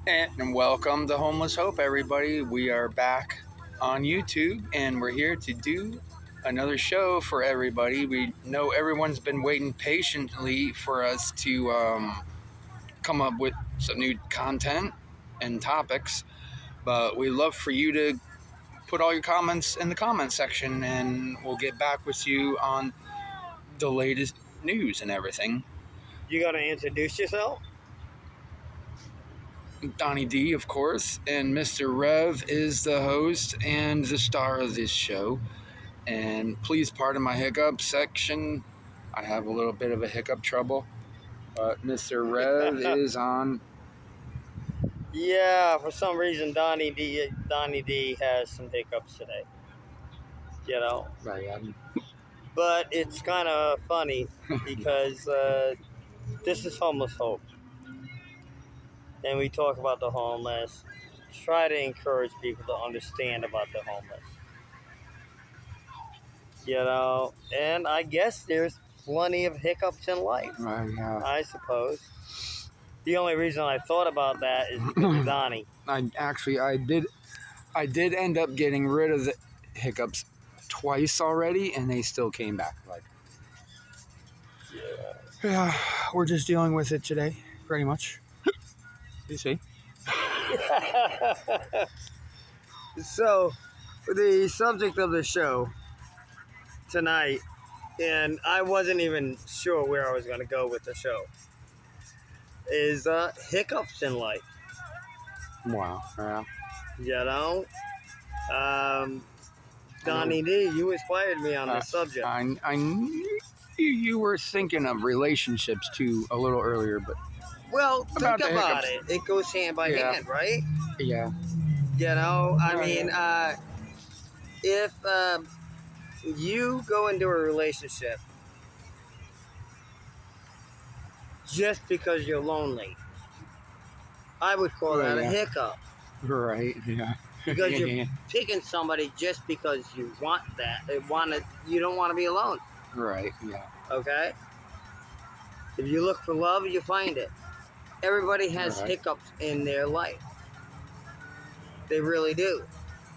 And welcome to Homeless Hope, everybody. We are back on YouTube and we're here to do another show for everybody. We know everyone's been waiting patiently for us to come up with some new content and topics, but we'd love for you to put all your comments in the comment section and we'll get back with you on the latest news and everything. You gonna introduce yourself? Donnie D, of course, and Mr. Rev is the host and the star of this show. And please pardon my hiccup section. I have a little bit of a hiccup trouble. But Mr. Rev is on. Yeah, for some reason Donnie D has some hiccups today. You know, but it's kind of funny because this is Homeless Hope, and we talk about the homeless. Try to encourage people to understand about the homeless. You know, and I guess there's plenty of hiccups in life. Yeah. I suppose. The only reason I thought about that is because of Donnie. I did end up getting rid of the hiccups twice already, and they still came back. Yeah, we're just dealing with it today, pretty much. You see? So, the subject of the show tonight, and I wasn't even sure where I was going to go with the show, is hiccups in life. Wow. Yeah. You know? Donnie D, you inspired me on this subject. I knew you were thinking of relationships too a little earlier, but well, think about hiccups. it. It goes hand by hand, right? Yeah. You know, I mean, if you go into a relationship just because you're lonely, I would call that a hiccup. Right, yeah. Because you're picking somebody just because you want that. You don't want to be alone. Right, yeah. Okay? If you look for love, you find it. Everybody has hiccups in their life. They really do.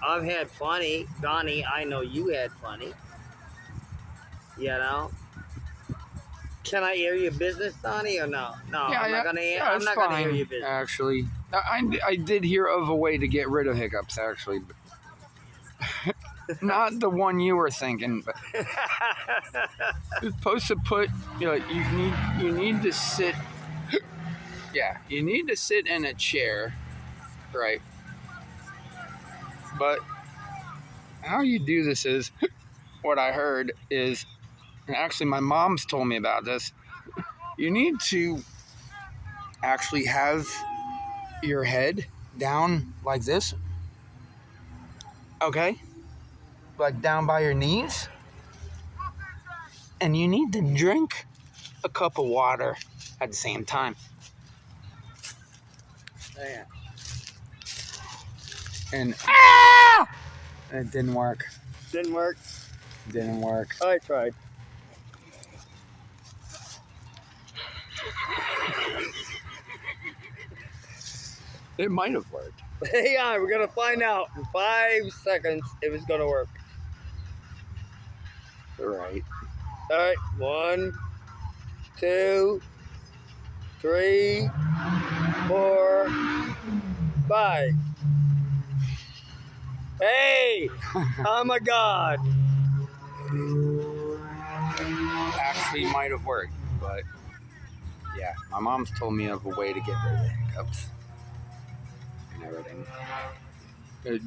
I've had plenty. Donnie, I know you had plenty. You know? Can I air your business, Donnie, or no? No, I'm not gonna air your business. Actually, I did hear of a way to get rid of hiccups. Actually, but not the one you were thinking. But you're supposed to put. You need to sit. Yeah, you need to sit in a chair, right? But how you do this is what I heard is. And actually, my mom's told me about this. You need to actually have your head down like this. Okay? Like down by your knees. And you need to drink a cup of water at the same time. Yeah. And it didn't work. Didn't work? Didn't work. I tried. It might have worked. Hang on, we're going to find out in 5 seconds if it's going to work. Right. All right, 1, 2, 3, 4, 5. Hey! Oh my God! Actually might have worked, but yeah, my mom's told me of a way to get rid of the hiccups and everything.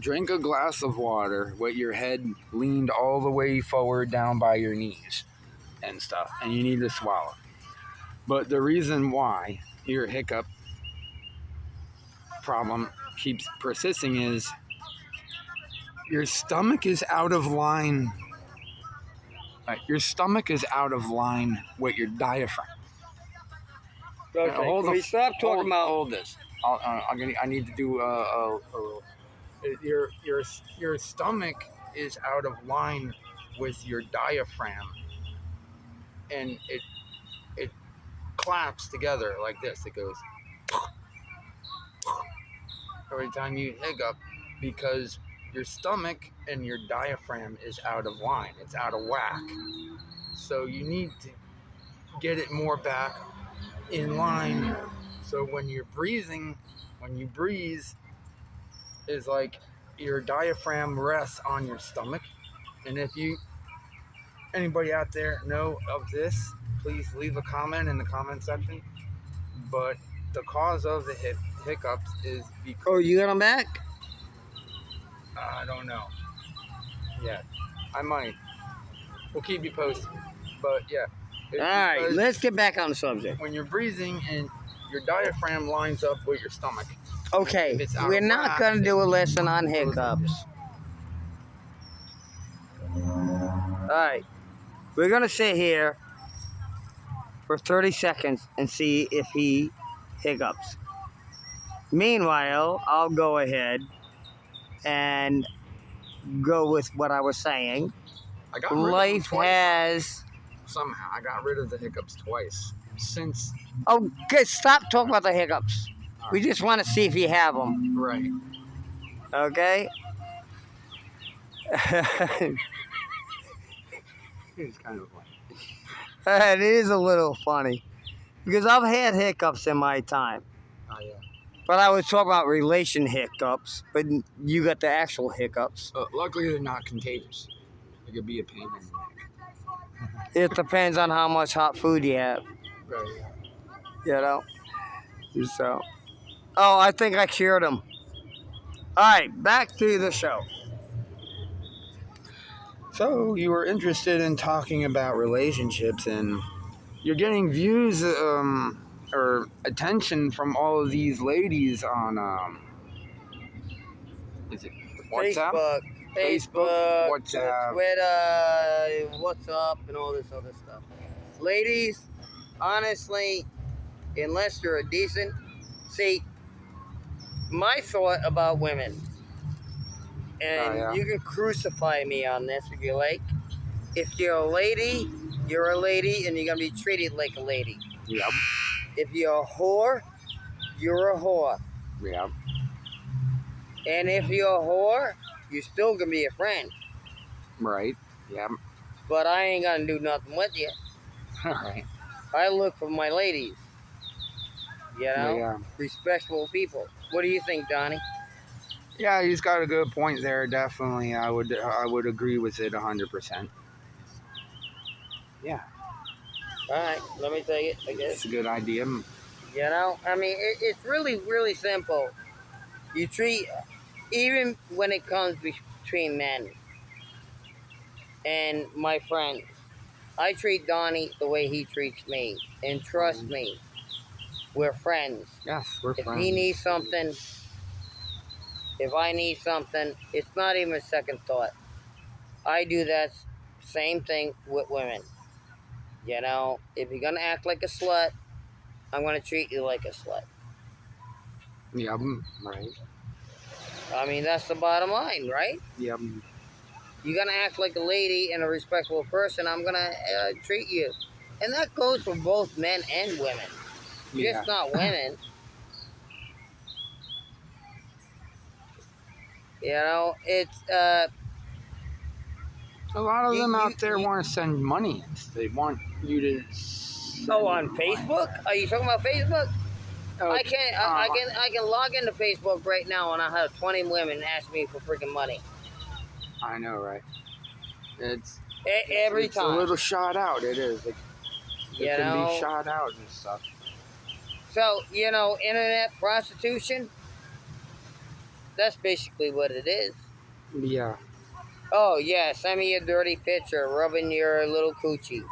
Drink a glass of water with your head leaned all the way forward down by your knees and stuff, and you need to swallow. But the reason why your hiccup problem keeps persisting is your stomach is out of line. Your stomach is out of line with your diaphragm. Okay, can we stop talking about... Hold this. I need to do your stomach is out of line with your diaphragm, and it claps together like this. It goes. every time you hiccup because your stomach and your diaphragm is out of line. It's out of whack. So you need to get it more back in line. So when you're breathing, when you breathe, is like your diaphragm rests on your stomach. And if anybody out there know of this, please leave a comment in the comment section. But the cause of the hiccups is because... Oh, you got them back? I don't know. Yeah, I might. We'll keep you posted. But yeah. All right, let's get back on the subject. When you're breathing and your diaphragm lines up with your stomach. Okay, we're not going to do a lesson on hiccups. All right, we're going to sit here for 30 seconds and see if he hiccups. Meanwhile, I'll go ahead and go with what I was saying. I got rid of them Life twice. has... Somehow, I got rid of the hiccups twice. Since... Oh, good. Stop talking about the hiccups. Right. We just want to see if you have them. Right. Okay? It's kind of funny. It is a little funny. Because I've had hiccups in my time. Oh, yeah. But I was talking about relation hiccups. But you got the actual hiccups. Luckily, they're not contagious. It could be a pain in the neck. It depends on how much hot food you have. Right. You know? So. Oh, I think I cured them. All right, back to the show. So, you were interested in talking about relationships, and you're getting views or attention from all of these ladies on is it WhatsApp? Facebook, WhatsApp, Twitter, WhatsApp, and all this other stuff. Ladies, honestly, unless you're a decent... See, my thought about women, and you can crucify me on this if you like. If you're a lady, you're a lady, and you're going to be treated like a lady. Yep. If you're a whore, you're a whore. Yep. And if you're a whore, you're still going to be a friend. Right. Yep. But I ain't going to do nothing with you. All right. I look for my ladies. You know? Yeah. Respectful people. What do you think, Donnie? Yeah, he's got a good point there. Definitely, I would agree with it 100%. Yeah. All right, let me tell you. I guess it's a good idea. You know, I mean, it's really, really simple. You treat, even when it comes between men and my friends, I treat Donnie the way he treats me. And trust me, we're friends. Yes, we're friends. If he needs something, if I need something, it's not even a second thought. I do that same thing with women. You know, if you're going to act like a slut, I'm going to treat you like a slut. Yep, right. I mean, that's the bottom line, right? Yep. You're going to act like a lady and a respectful person, I'm going to treat you. And that goes for both men and women. Yeah. Just not women. You know, it's... a lot of them out there want to send money. They want you to... Oh, on Facebook? Are you talking about Facebook? Oh, I can log into Facebook right now and I have 20 women ask me for freaking money. I know, right? It's every time. It's a little shot out. It is. It can be shot out and stuff. So, you know, internet prostitution, that's basically what it is. Yeah. Oh, yeah, send me a dirty picture rubbing your little coochie.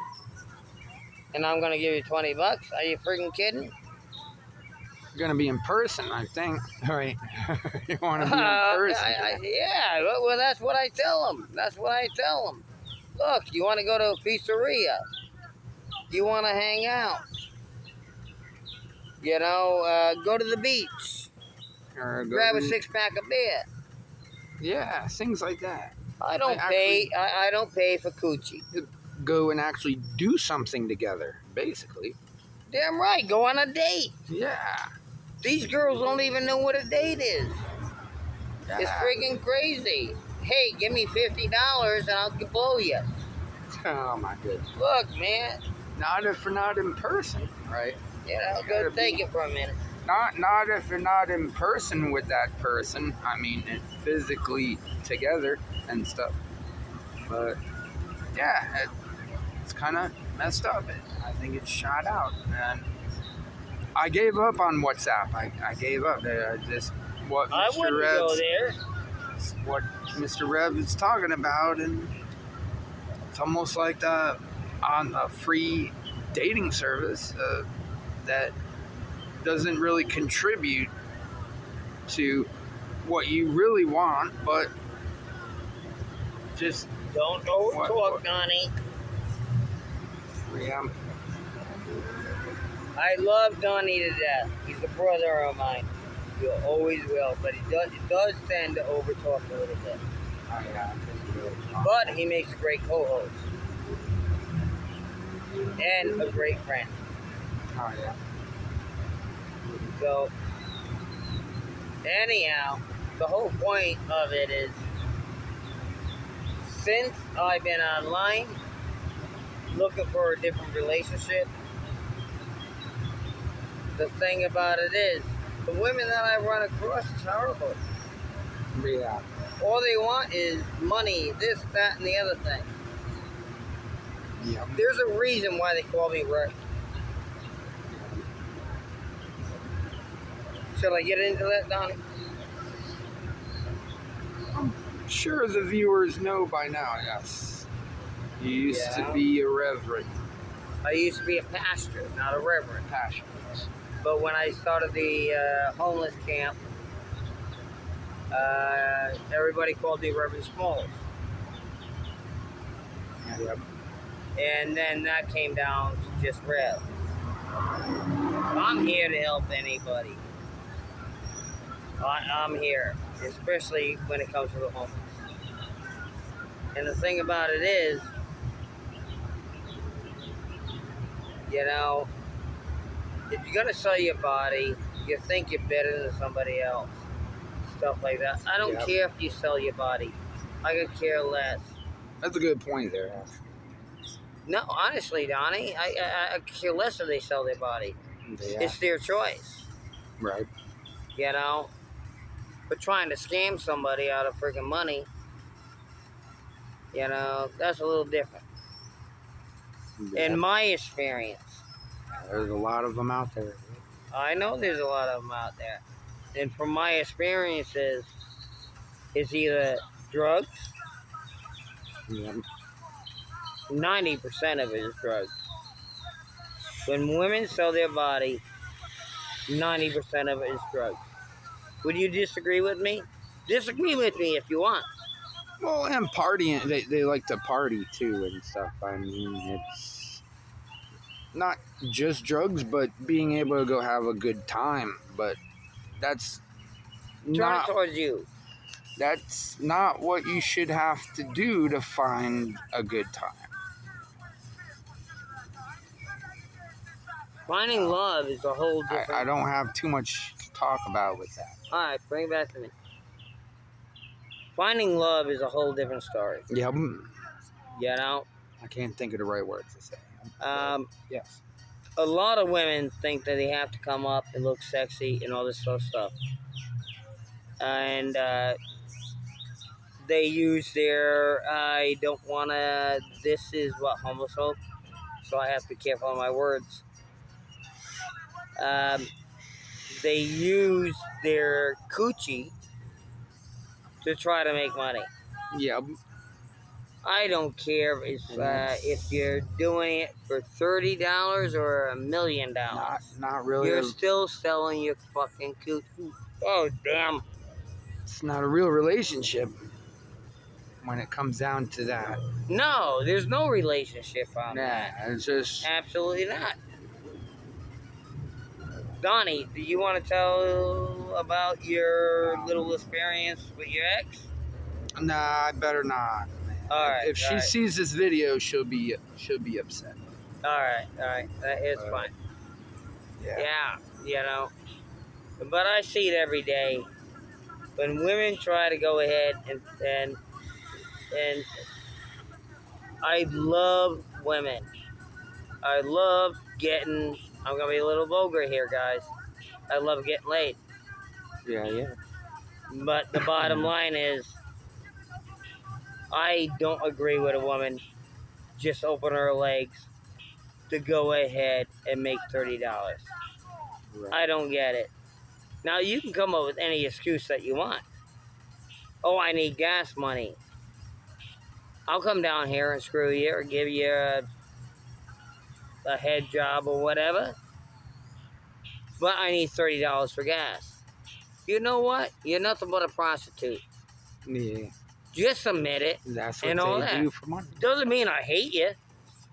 And I'm going to give you $20. Are you freaking kidding? You're going to be in person, I think. All right. You want to be in person. Yeah, well, that's what I tell them. That's what I tell them. Look, you want to go to a pizzeria. You want to hang out. You know, go to the beach. Or grab a 6-pack of beer. Yeah, things like that. I don't pay for coochie. Go and actually do something together, basically. Damn right, go on a date. Yeah. These girls don't even know what a date is. It's freaking crazy. Hey, give me $50 and I'll blow you. Oh my goodness. Look, man. Not if we're not in person, right? You know, go take it for a minute. Not if you're not in person with that person. I mean, physically together and stuff. But yeah, it's kind of messed up. I think it's shot out, and I gave up on WhatsApp. I gave up. Just what I wouldn't go there. What Mr. Rev is talking about, and it's almost like on a free dating service that doesn't really contribute to what you really want, but just don't talk, Donnie. Yeah. I love Donnie to death. He's a brother of mine. He always will, but he does tend to overtalk a little bit. Oh, yeah. But he makes a great co-host and a great friend. Oh yeah. So, anyhow, the whole point of it is, since I've been online looking for a different relationship, the thing about it is, the women that I run across is horrible. Yeah. All they want is money, this, that, and the other thing. Yeah. There's a reason why they call me Rick. Shall I get into that, Donnie? I'm sure the viewers know by now, yes. You used to be a reverend. I used to be a pastor, not a reverend. Pastor. But when I started the homeless camp, everybody called me Reverend Smalls. Yep. And then that came down to just Rev. I'm here to help anybody. I'm here, especially when it comes to the homeless. And the thing about it is, you know, if you're going to sell your body, you think you're better than somebody else. Stuff like that. I don't care if you sell your body. I could care less. That's a good point there. No, honestly, Donnie, I care less if they sell their body. Yeah. It's their choice. Right. You know? But trying to scam somebody out of freaking money, you know, that's a little different. Yeah. In my experience. There's a lot of them out there. I know there's a lot of them out there. And from my experiences, it's either drugs. Yeah. 90% of it is drugs. When women sell their body, 90% of it is drugs. Would you disagree with me? Disagree with me if you want. Well, and partying, they like to party too and stuff. I mean, it's not just drugs, but being able to go have a good time. But that's Turn towards you. That's not what you should have to do to find a good time. Finding love is a whole different... I don't have too much to talk about with that. All right, bring it back to me. Finding love is a whole different story. Yep. You know? I can't think of the right words to say. Yes. A lot of women think that they have to come up and look sexy and all this sort of stuff. And they use their, I don't want to, this is what, homophobe? So I have to be careful on my words. They use their coochie to try to make money. Yep. I don't care if you're doing it for $30 or $1 million. Not really. You're still selling your fucking coochie. Oh, damn. It's not a real relationship when it comes down to that. No, there's no relationship on that. It's just... Absolutely not. Donnie, do you want to tell about your little experience with your ex? Nah, I better not. All right. If she sees this video, she'll be upset. All right. It's fine. Yeah. Yeah, you know. But I see it every day. When women try to go ahead and I love women. I love getting. I'm gonna be a little vulgar here, guys. I love getting laid. Yeah. But the bottom line is, I don't agree with a woman just open her legs to go ahead and make $30. Right. I don't get it. Now you can come up with any excuse that you want. Oh, I need gas money. I'll come down here and screw you or give you a head job or whatever. But I need $30 for gas. You know what? You're nothing but a prostitute. Yeah. Just admit it. That's and what all they that. do for money. Doesn't mean I hate you.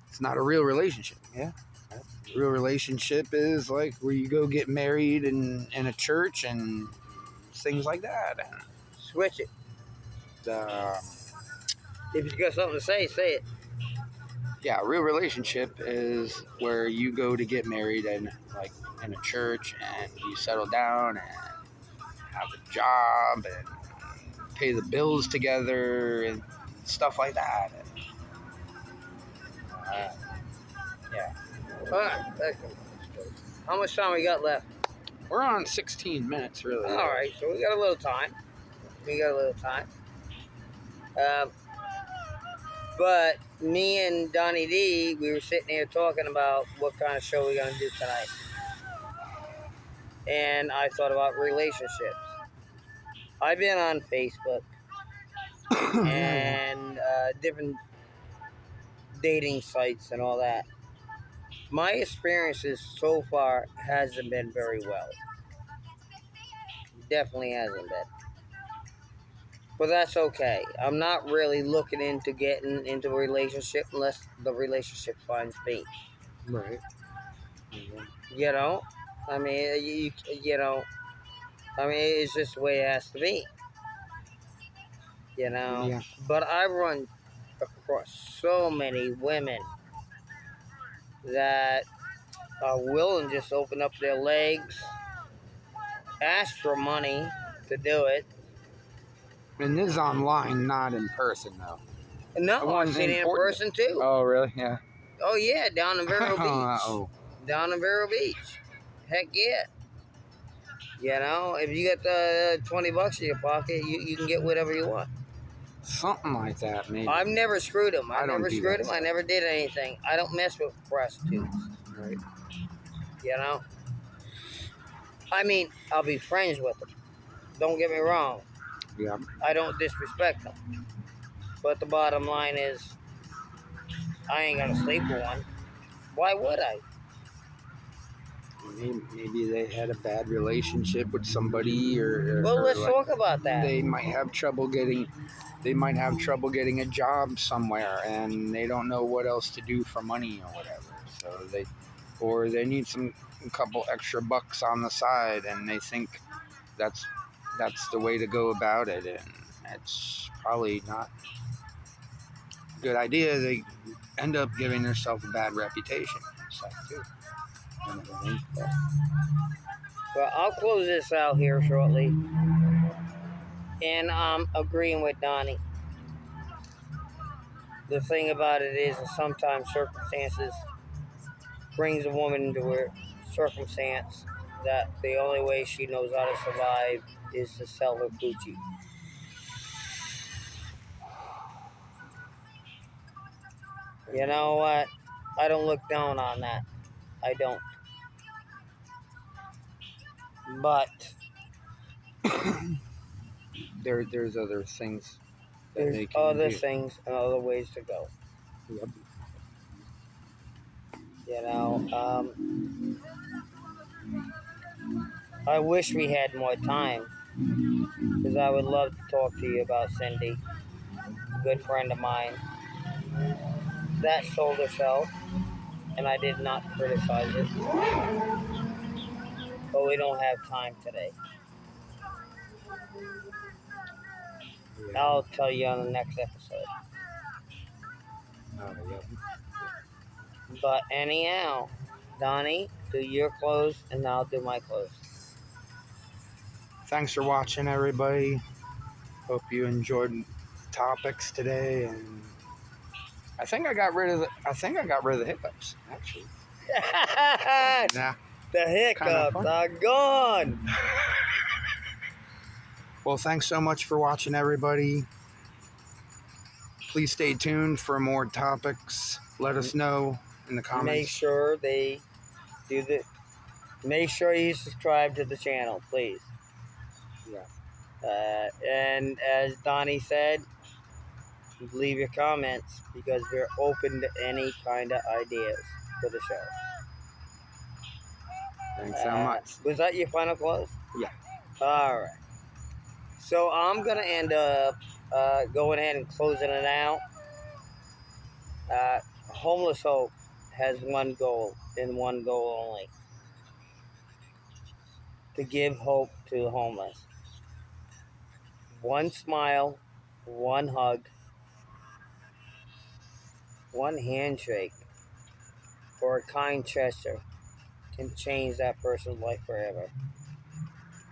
It's not a real relationship. Yeah. A real relationship is like where you go get married in a church and things like that. Switch it. And, If you got something to say it. yeah, a real relationship is where you go to get married and like in a church and you settle down and have a job and pay the bills together and stuff like that. And, yeah. All right. How much time we got left? We're on 16 minutes, really. All right, so we got a little time. But me and Donnie D, we were sitting here talking about what kind of show we're going to do tonight. And I thought about relationships. I've been on Facebook and different dating sites and all that. My experiences so far hasn't been very well. Definitely hasn't been. But that's okay. I'm not really looking into getting into a relationship unless the relationship finds me. Right. You know? I mean, it's just the way it has to be. You know? Yeah. But I run across so many women that are willing to just open up their legs, ask for money to do it. And this is online, not in person, though. No, I've seen it in person too. Oh, really? Yeah. Oh, yeah, down in Vero Beach. Oh. Down in Vero Beach. Heck yeah. You know, if you got the $20 in your pocket, you can get whatever you want. Something like that, maybe. I've never screwed them. I don't never do screwed that them. I stuff. never did anything. I don't mess with prostitutes. Right. You know? I mean, I'll be friends with them. Don't get me wrong. Yeah. I don't disrespect them. But the bottom line is, I ain't gonna sleep with one. Why would I? Maybe they had a bad relationship with somebody, or Well, let's like, talk about that. They might have trouble getting a job somewhere, and they don't know what else to do for money or whatever. So they need a couple extra bucks on the side, and they think that's the way to go about it, and it's probably not a good idea. They end up giving themselves a bad reputation and stuff too. Well, I'll close this out here shortly. And I'm agreeing with Donnie. The thing about it is sometimes circumstances brings a woman into a circumstance that the only way she knows how to survive is to sell her coochie. You know what? I don't look down on that. I don't. But there's other things that there's they can other do. things and other ways to go. Yep. You know, I wish we had more time because I would love to talk to you about Cindy, a good friend of mine that sold herself, and I did not criticize it. But we don't have time today. Yeah. I'll tell you on the next episode. Yep. But anyhow, Donnie, do your close and I'll do my close. Thanks for watching, everybody. Hope you enjoyed the topics today, and I think I got rid of the hiccups, actually. Yeah. The hiccups are gone. Well, thanks so much for watching, everybody. Please stay tuned for more topics. Let us know in the comments. Make sure they do the. Make sure you subscribe to the channel, please. Yeah. And as Donnie said, leave your comments because we're open to any kind of ideas for the show. Thanks so much. Was that your final close? Yeah. All right. So I'm gonna end up going ahead and closing it out. Homeless Hope has one goal and one goal only: to give hope to the homeless. One smile, one hug, one handshake, or a kind gesture can change that person's life forever.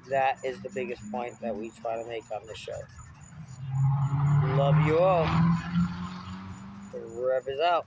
That is the biggest point that we try to make on the show. Love you all. The Rev is out.